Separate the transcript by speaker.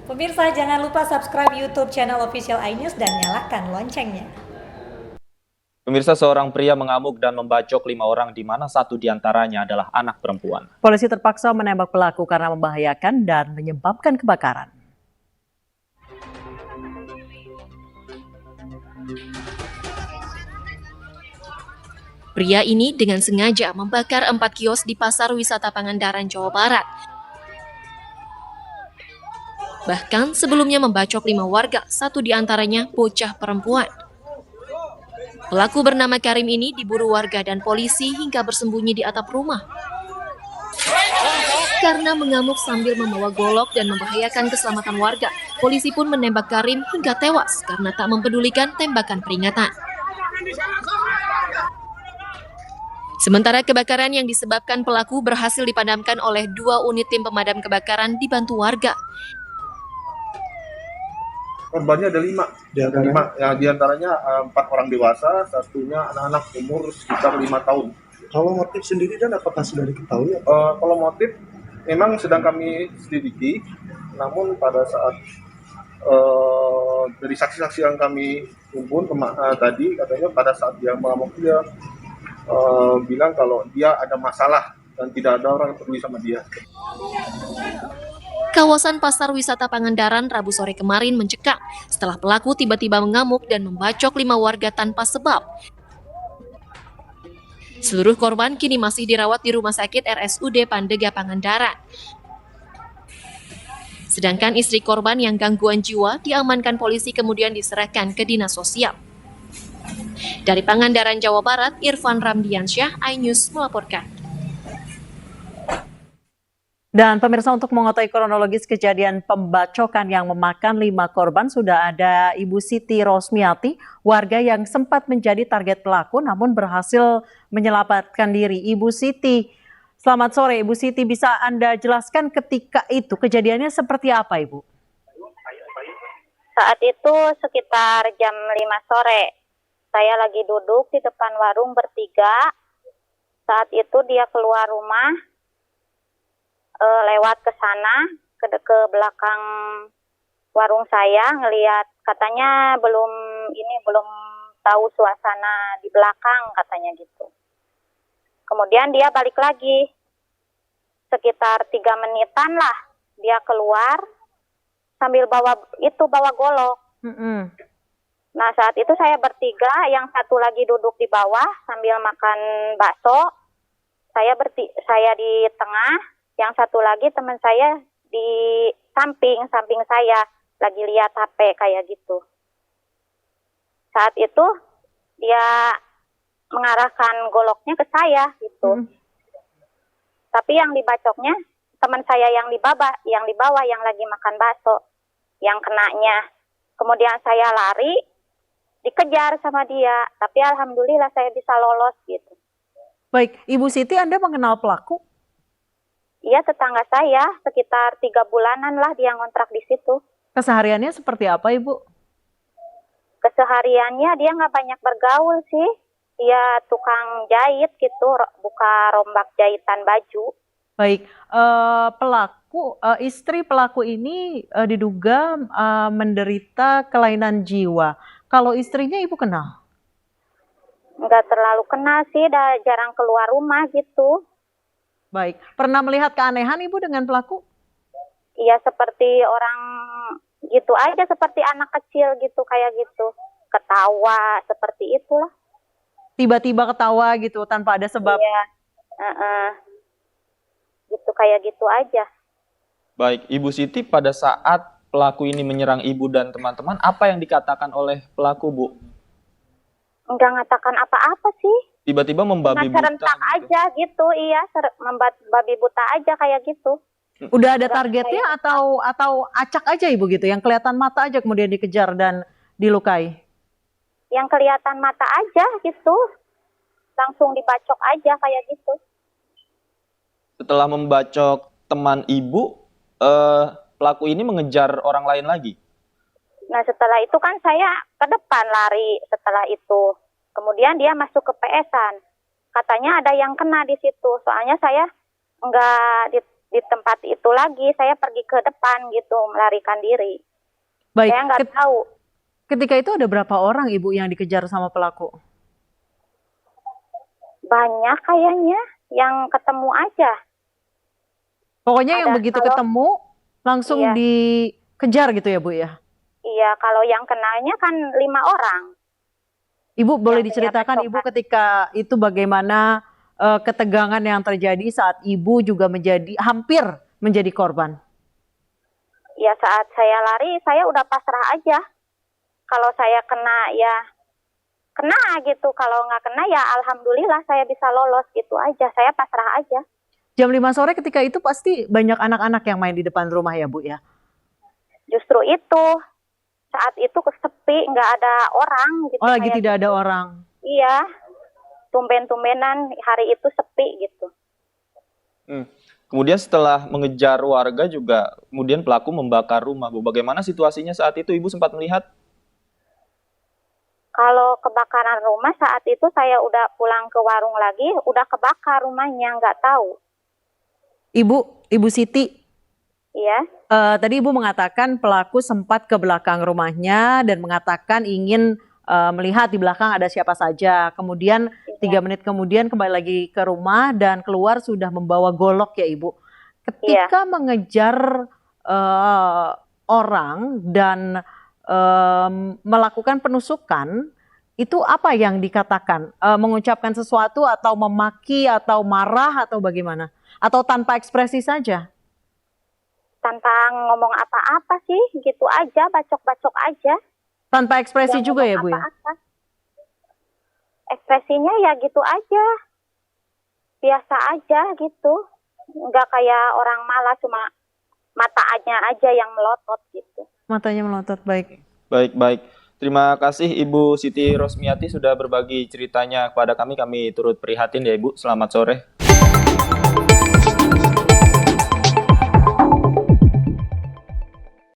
Speaker 1: Pemirsa, jangan lupa subscribe YouTube channel Official iNews dan nyalakan loncengnya.
Speaker 2: Pemirsa, seorang pria mengamuk dan membacok 5 orang di mana satu diantaranya adalah anak perempuan.
Speaker 3: Polisi terpaksa menembak pelaku karena membahayakan dan menyebabkan kebakaran.
Speaker 4: Pria ini dengan sengaja membakar 4 kios di Pasar Wisata Pangandaran, Jawa Barat. Bahkan sebelumnya membacok 5 warga, satu diantaranya bocah perempuan. Pelaku bernama Karim ini diburu warga dan polisi hingga bersembunyi di atap rumah. Karena mengamuk sambil membawa golok dan membahayakan keselamatan warga, polisi pun menembak Karim hingga tewas karena tak mempedulikan tembakan peringatan. Sementara kebakaran yang disebabkan pelaku berhasil dipadamkan oleh 2 unit tim pemadam kebakaran dibantu warga.
Speaker 5: Korbannya ada 5, ya, diantaranya 4 orang dewasa, satunya anak-anak umur sekitar 5 tahun.
Speaker 6: Kalau motif sendiri dan apakah sudah diketahui?
Speaker 5: Kalau motif memang sedang kami selidiki, namun pada saat dari saksi-saksi yang kami kumpul tadi katanya pada saat dia mengamuk dia bilang kalau dia ada masalah dan tidak ada orang yang peduli sama dia.
Speaker 4: Kawasan Pasar Wisata Pangandaran Rabu sore kemarin mencekam setelah pelaku tiba-tiba mengamuk dan membacok 5 warga tanpa sebab. Seluruh korban kini masih dirawat di Rumah Sakit RSUD Pandega Pangandaran. Sedangkan istri korban yang gangguan jiwa diamankan polisi kemudian diserahkan ke Dinas Sosial. Dari Pangandaran, Jawa Barat, Irfan Ramdiansyah, iNews melaporkan.
Speaker 3: Dan pemirsa, untuk mengetahui kronologis kejadian pembacokan yang memakan 5 korban, sudah ada Ibu Siti Rosmiati, warga yang sempat menjadi target pelaku namun berhasil menyelamatkan diri. Ibu Siti, selamat sore. Ibu Siti, bisa Anda jelaskan ketika itu kejadiannya seperti apa, Ibu?
Speaker 7: Saat itu sekitar jam 5 sore, saya lagi duduk di depan warung bertiga. Saat itu dia keluar rumah, lewat ke sana, ke belakang warung saya, ngelihat katanya belum tahu suasana di belakang katanya gitu. Kemudian dia balik lagi, sekitar 3 menitan lah dia keluar sambil bawa golok. Nah saat itu saya bertiga, yang satu lagi duduk di bawah sambil makan bakso, saya di tengah. Yang satu lagi teman saya di samping saya lagi lihat HP kayak gitu. Saat itu dia mengarahkan goloknya ke saya gitu. Tapi yang dibacoknya teman saya yang di bawah yang lagi makan bakso yang kenanya. Kemudian saya lari, dikejar sama dia. Tapi alhamdulillah saya bisa lolos gitu.
Speaker 3: Baik, Ibu Siti, Anda mengenal pelaku?
Speaker 7: Iya, tetangga saya, sekitar 3 bulanan lah dia ngontrak di situ.
Speaker 3: Kesehariannya seperti apa, Ibu?
Speaker 7: Kesehariannya dia nggak banyak bergaul sih. Dia tukang jahit gitu, buka rombak jahitan baju.
Speaker 3: Baik, istri pelaku ini diduga menderita kelainan jiwa. Kalau istrinya Ibu kenal?
Speaker 7: Nggak terlalu kenal sih, udah jarang keluar rumah gitu.
Speaker 3: Baik, pernah melihat keanehan Ibu dengan pelaku?
Speaker 7: Iya, seperti orang gitu aja, seperti anak kecil gitu, kayak gitu. Ketawa, seperti itulah.
Speaker 3: Tiba-tiba ketawa gitu, tanpa ada sebab?
Speaker 7: Iya, gitu, kayak gitu aja.
Speaker 2: Baik, Ibu Siti, pada saat pelaku ini menyerang Ibu dan teman-teman, apa yang dikatakan oleh pelaku, Bu?
Speaker 7: Enggak ngatakan apa-apa sih.
Speaker 2: Tiba-tiba membabi buta
Speaker 7: serentak gitu aja gitu, iya, membabi buta aja kayak gitu.
Speaker 3: Udah ada targetnya atau acak aja Ibu gitu, yang kelihatan mata aja kemudian dikejar dan dilukai?
Speaker 7: Yang kelihatan mata aja gitu, langsung dibacok aja kayak gitu.
Speaker 2: Setelah membacok teman Ibu, pelaku ini mengejar orang lain lagi?
Speaker 7: Nah setelah itu kan saya ke depan lari setelah itu. Kemudian dia masuk ke PS-an. Katanya ada yang kena di situ. Soalnya saya di tempat itu lagi, saya pergi ke depan gitu, melarikan diri.
Speaker 3: Baik,
Speaker 7: Saya nggak tahu.
Speaker 3: ketika itu ada berapa orang Ibu yang dikejar sama pelaku?
Speaker 7: Banyak kayaknya yang ketemu aja.
Speaker 3: Pokoknya yang
Speaker 7: Ada,
Speaker 3: begitu
Speaker 7: kalau-
Speaker 3: ketemu langsung
Speaker 7: Iya.
Speaker 3: dikejar gitu ya Bu ya?
Speaker 7: Iya, kalau yang kenalnya kan 5 orang.
Speaker 3: Ibu boleh
Speaker 7: Yang
Speaker 3: diceritakan
Speaker 7: saya
Speaker 3: Ibu ketika itu bagaimana ketegangan yang terjadi saat Ibu juga hampir menjadi korban?
Speaker 7: Ya saat saya lari, saya udah pasrah aja. Kalau saya kena ya kena gitu. Kalau nggak kena ya alhamdulillah saya bisa lolos gitu aja. Saya pasrah aja.
Speaker 3: Jam 5 sore ketika itu pasti banyak anak-anak yang main di depan rumah ya Bu ya?
Speaker 7: Justru itu. Saat itu sepi, nggak ada orang gitu.
Speaker 3: Oh lagi
Speaker 7: kayak
Speaker 3: tidak ada
Speaker 7: gitu.
Speaker 3: orang.
Speaker 7: Iya. Tumben-tumbenan hari itu sepi gitu.
Speaker 2: Kemudian setelah mengejar warga juga, kemudian pelaku membakar rumah, Bu. Bagaimana situasinya saat itu? Ibu sempat melihat?
Speaker 7: Kalau kebakaran rumah saat itu saya udah pulang ke warung lagi, udah kebakar rumahnya, nggak tahu.
Speaker 3: Ibu Siti,
Speaker 7: Iya,
Speaker 3: tadi Ibu mengatakan pelaku sempat ke belakang rumahnya dan mengatakan ingin melihat di belakang ada siapa saja. Kemudian 3 menit kemudian kembali lagi ke rumah dan keluar sudah membawa golok ya Ibu. Ketika mengejar orang dan melakukan penusukan, itu apa yang dikatakan? Mengucapkan sesuatu atau memaki atau marah atau bagaimana? Atau tanpa ekspresi saja?
Speaker 7: tanpa ngomong apa-apa sih, gitu aja, bacok-bacok aja.
Speaker 3: Tanpa ekspresi
Speaker 7: Nggak
Speaker 3: juga ya
Speaker 7: ngomong
Speaker 3: Bu ya?
Speaker 7: apa-apa. Ekspresinya ya gitu aja, biasa aja gitu. Nggak kayak orang malah, cuma matanya aja yang melotot gitu.
Speaker 3: Matanya melotot, baik.
Speaker 2: Baik. Terima kasih Ibu Siti Rosmiati sudah berbagi ceritanya kepada kami. Kami turut prihatin ya Ibu. Selamat sore.